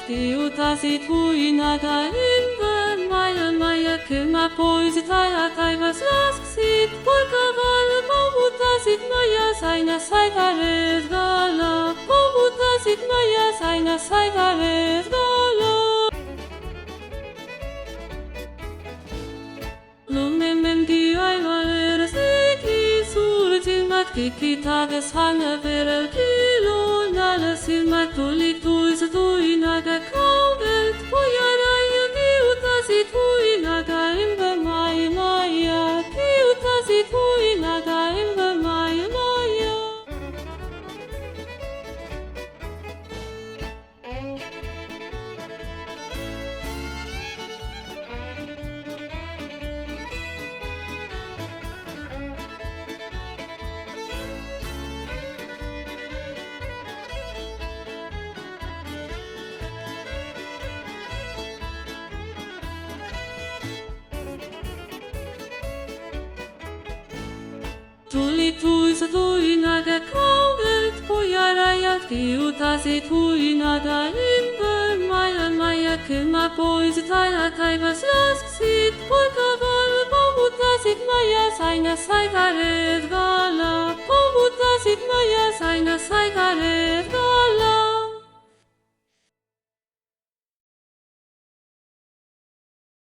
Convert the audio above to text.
Tiutasit huinaga ympärn Maja, kylmä poisit ajaa taivas lasksit. Poikavalle pomputasit majas aina saikareet gala. Pomputasit majas aina saikareet gala. Lumen menti aivan eräseki. Suuret silmät kikki takas hanga verel kiloon. Alla silmät tulituisa tuinaga kaukelt. Pojaraja kiutasit huinaga ympärn Maja. Kiutasit huinaga ympärn Maja. Tulituisa tuinaga kaukelt. Pojarajat kiutasit huinaga ympärn Maja. Kylmä poisit aina taivas lasksit. Poikavalle pomputasit majas aina saikareet gala. Pomputasit majas aina saikareet gala.